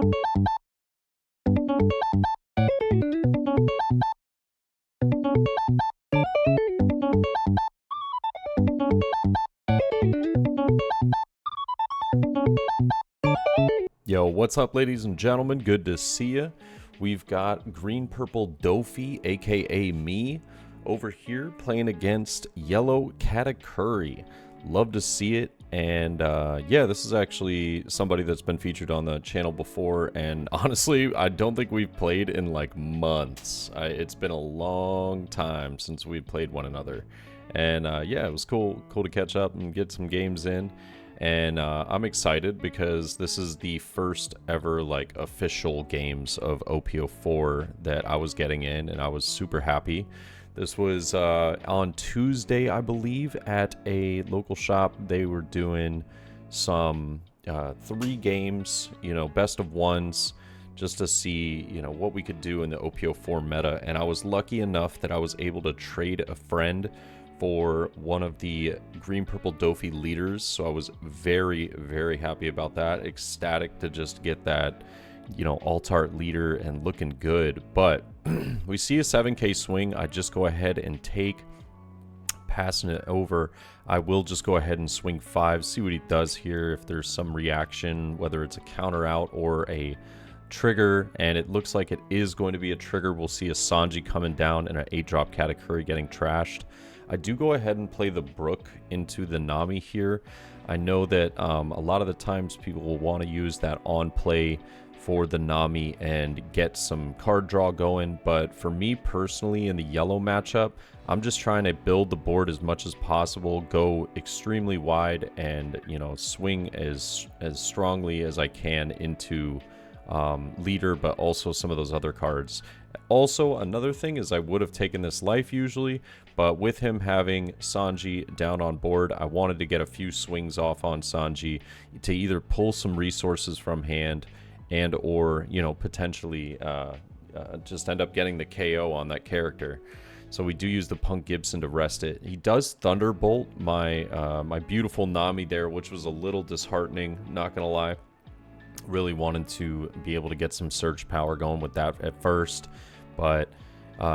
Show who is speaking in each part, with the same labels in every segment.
Speaker 1: Yo, what's up, ladies and gentlemen? Good to see you. We've got green-purple Doffy, aka me, over here playing against yellow Katakuri. Love to see it. And yeah, this is actually somebody that's been featured on the channel before. And honestly, I don't think we've played in like months. It's been a long time since we played one another. And yeah, it was cool to catch up and get some games in. And I'm excited because this is the first ever like official games of OP04 that I was getting in, and I was super happy. This was on Tuesday, I believe, at a local shop. They were doing some 3 games, you know, best of ones, just to see, you know, what we could do in the OP04 meta. And I was lucky enough that I was able to trade a friend for one of the green-purple Doffy leaders, so I was very, very happy about that. Ecstatic to just get that, you know, alt-art leader and looking good. But we see a 7k swing. I just go ahead and take, passing it over. I will just go ahead and swing 5, see what he does here, if there's some reaction, whether it's a counter out or a trigger, and it looks like it is going to be a trigger. We'll see a Sanji coming down and an 8-drop Katakuri getting trashed. I do go ahead and play the Brook into the Nami here. I know that a lot of the times people will want to use that on play for the Nami and get some card draw going, but for me personally in the yellow matchup, I'm just trying to build the board as much as possible, go extremely wide, and, you know, swing as strongly as I can into leader, but also some of those other cards. Also, another thing is I would have taken this life usually, but with him having Sanji down on board, I wanted to get a few swings off on Sanji to either pull some resources from hand and or, you know, potentially just end up getting the KO on that character. So we do use the Punk Gibson to rest it. He does Thunderbolt my my beautiful Nami there, which was a little disheartening, not gonna lie. Really wanted to be able to get some surge power going with that at first, but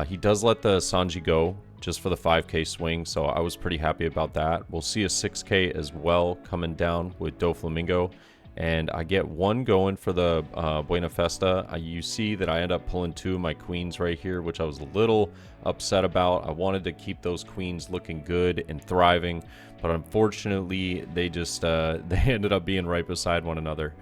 Speaker 1: he does let the Sanji go just for the 5k swing, so I was pretty happy about that. We'll see a 6k as well coming down with Doflamingo, and I get 1 going for the Buena Festa. You see that I end up pulling 2 of my queens right here, which I was a little upset about. I wanted to keep those queens looking good and thriving, but unfortunately they just they ended up being right beside one another.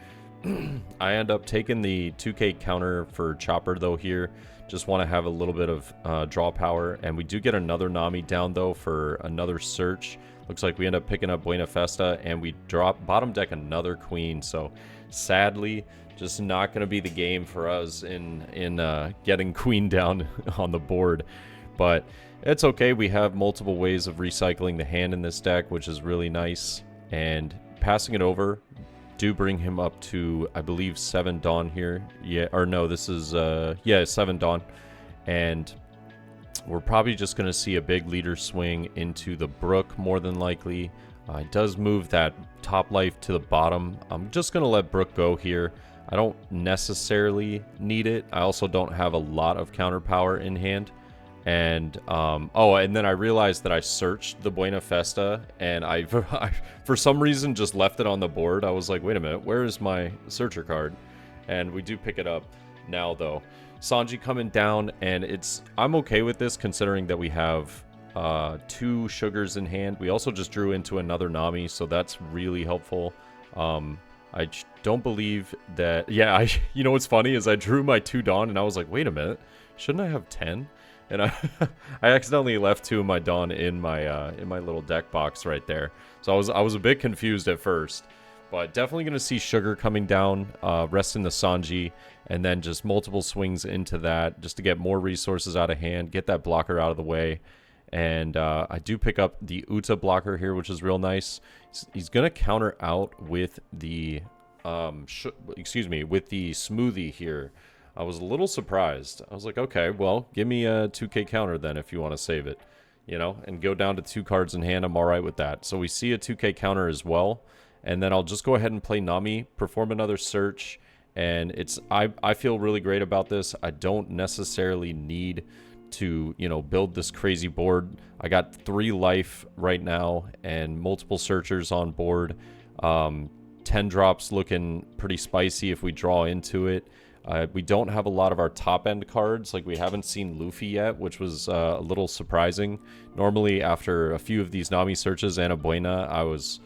Speaker 1: I end up taking the 2k counter for Chopper though here. Just want to have a little bit of draw power, and we do get another Nami down though for another search. Looks like we end up picking up Buena Festa, and we drop bottom deck another queen. So sadly, just not going to be the game for us in getting queen down on the board. But it's okay. We have multiple ways of recycling the hand in this deck, which is really nice. And passing it over, do bring him up to, I believe, 7 Dawn here. Yeah, or no, this is yeah, 7 Dawn. And we're probably just going to see a big leader swing into the Brook more than likely. It does move that top life to the bottom. I'm just going to let Brook go here. I don't necessarily need it. I also don't have a lot of counter power in hand. And oh, and then I realized that I searched the Buena Festa, and I for some reason just left it on the board. I was like, wait a minute, where is my searcher card? And we do pick it up now though. Sanji coming down, and I'm okay with this considering that we have 2 sugars in hand. We also just drew into another Nami, so that's really helpful. I don't believe that, yeah, you know what's funny is I drew my 2 Dawn and I was like, wait a minute, shouldn't I have 10? And I accidentally left 2 of my Dawn in my little deck box right there. So I was a bit confused at first, but definitely going to see Sugar coming down, resting the Sanji, and then just multiple swings into that just to get more resources out of hand, get that blocker out of the way. And I do pick up the Uta blocker here, which is real nice. He's going to counter out with the excuse me, with the Smoothie here. I was a little surprised. I was like, okay, well, give me a 2k counter then if you want to save it, you know, and go down to 2 cards in hand. I'm all right with that. So we see a 2k counter as well. And then I'll just go ahead and play Nami, perform another search, and I feel really great about this. I don't necessarily need to, you know, build this crazy board. I got 3 life right now and multiple searchers on board. 10 drops looking pretty spicy if we draw into it. We don't have a lot of our top end cards. Like, we haven't seen Luffy yet, which was a little surprising. Normally after a few of these Nami searches and a Buena, I was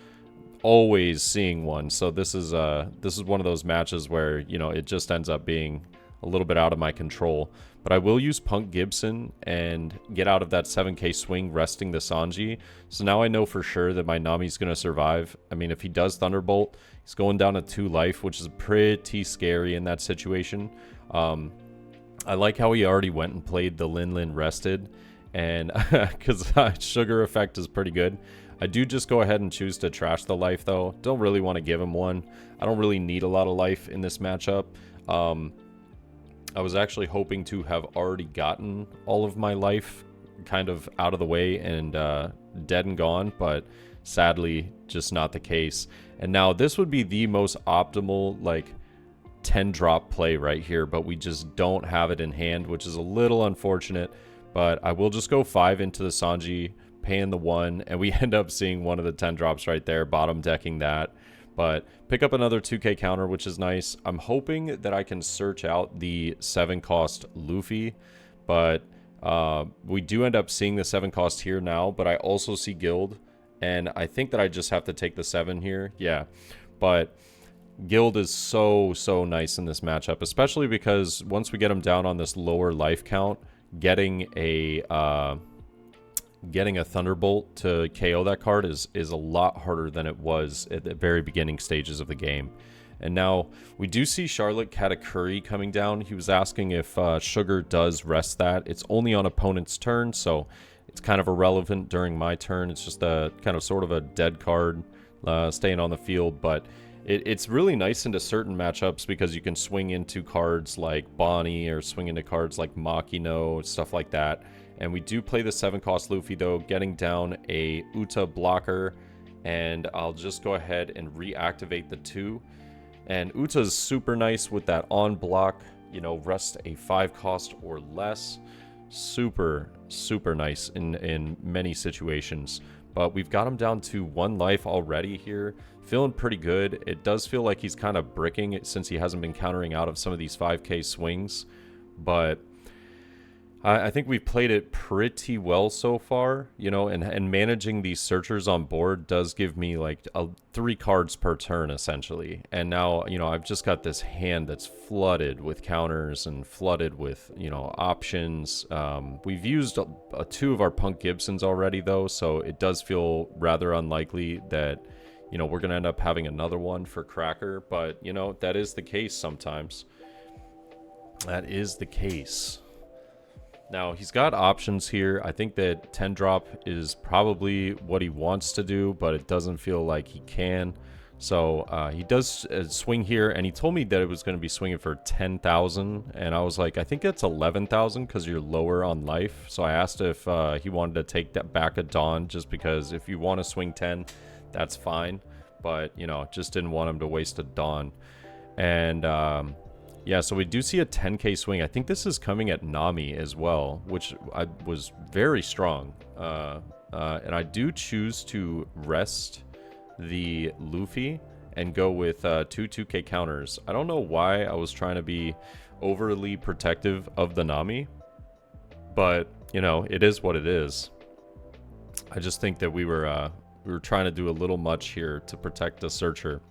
Speaker 1: always seeing one. So this is one of those matches where, you know, it just ends up being a little bit out of my control. But I will use Punk Gibson and get out of that 7k swing resting the Sanji. So now I know for sure that my Nami's going to survive. I mean, if he does Thunderbolt, he's going down to 2 life, which is pretty scary in that situation. I like how he already went and played the Lin rested, and because Sugar Effect is pretty good. I do just go ahead and choose to trash the life, though. Don't really want to give him one. I don't really need a lot of life in this matchup. I was actually hoping to have already gotten all of my life kind of out of the way and dead and gone, but sadly just not the case. And now this would be the most optimal, like, 10 drop play right here, but we just don't have it in hand, which is a little unfortunate. But I will just go 5 into the Sanji, paying the 1, and we end up seeing one of the 10 drops right there, bottom decking that. But pick up another 2k counter, which is nice. I'm hoping that I can search out the 7 cost Luffy, but we do end up seeing the 7 cost here now, but I also see Guild, and I think that I just have to take the 7 here. Yeah, but Guild is so nice in this matchup, especially because once we get him down on this lower life count, getting a Thunderbolt to KO that card is a lot harder than it was at the very beginning stages of the game. And now we do see Charlotte Katakuri coming down. He was asking if Sugar does rest that. It's only on opponent's turn, so it's kind of irrelevant during my turn. It's just a kind of sort of a dead card staying on the field, but it's really nice into certain matchups because you can swing into cards like Bonnie or swing into cards like Makino, stuff like that. And we do play the 7 cost Luffy, though, getting down a Uta blocker, and I'll just go ahead and reactivate the 2. And Uta's super nice with that on block, you know, rest a 5 cost or less. Super nice in many situations. But we've got him down to 1 life already here. Feeling pretty good. It does feel like he's kind of bricking it since he hasn't been countering out of some of these 5k swings. But I think we've played it pretty well so far, you know, and managing these searchers on board does give me like 3 cards per turn, essentially. And now, you know, I've just got this hand that's flooded with counters and flooded with, you know, options. We've used 2 of our Punk Gibsons already, though, so it does feel rather unlikely that, you know, we're going to end up having another one for Cracker. But, you know, that is the case sometimes. That is the case. Now, he's got options here. I think that 10 drop is probably what he wants to do, but it doesn't feel like he can. So he does swing here, and he told me that it was going to be swinging for 10,000, and I was like, I think that's 11,000 because you're lower on life. So I asked if he wanted to take that back at Dawn, just because if you want to swing 10, that's fine. But, you know, just didn't want him to waste a Dawn. And yeah, so we do see a 10k swing. I think this is coming at Nami as well, which was very strong. And I do choose to rest the Luffy and go with 2k counters. I don't know why I was trying to be overly protective of the Nami, but, you know, it is what it is. I just think that we were trying to do a little much here to protect the Searcher.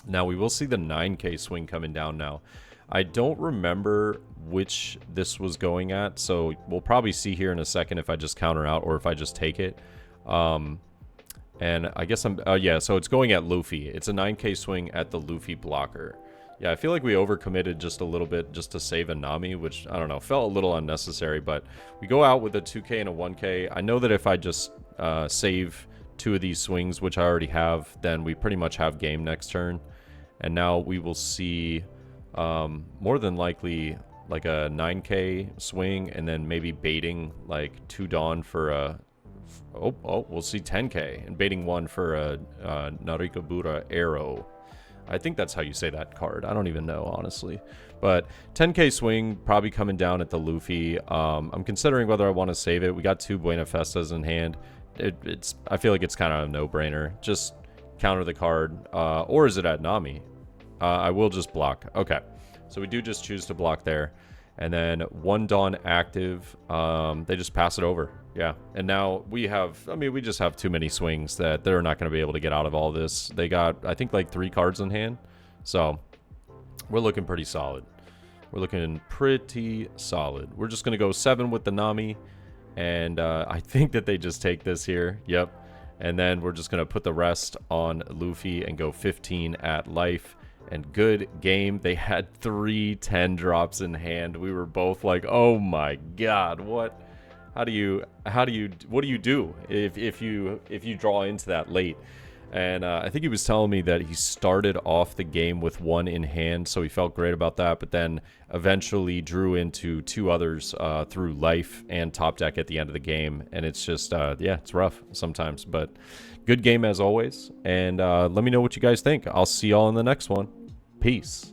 Speaker 1: Now, we will see the 9k swing coming down now. I don't remember which this was going at, so we'll probably see here in a second if I just counter out or if I just take it. And I guess yeah, so it's going at Luffy. It's a 9k swing at the Luffy blocker. Yeah, I feel like we overcommitted just a little bit just to save a Nami, which, I don't know, felt a little unnecessary, but we go out with a 2k and a 1k. I know that if I just save 2 of these swings, which I already have, then we pretty much have game next turn. And now we will see more than likely like a 9k swing, and then maybe baiting like 2 Dawn for a we'll see 10k and baiting 1 for a Narikabura arrow. I think that's how you say that card. I don't even know, honestly. But 10k swing, probably coming down at the Luffy. I'm considering whether I want to save it. We got 2 Buena Festas in hand. I feel like it's kind of a no-brainer. Just counter the card. Or is it at Nami? I will just block. Okay. So we do just choose to block there. And then 1 Dawn active. They just pass it over. Yeah. And now we have, I mean, we just have too many swings that they're not going to be able to get out of all this. They got, I think, like 3 cards in hand. So we're looking pretty solid. We're looking pretty solid. We're just going to go 7 with the Nami. And I think that they just take this here. Yep. And then we're just going to put the rest on Luffy and go 15 at life. And good game. They had 3 10 drops in hand. We were both like, oh my god, what? What do you do if you draw into that late? And I think he was telling me that he started off the game with 1 in hand, so he felt great about that, but then eventually drew into 2 others through life and top deck at the end of the game. And it's just, yeah, it's rough sometimes, but good game as always. And let me know what you guys think. I'll see y'all in the next one. Peace.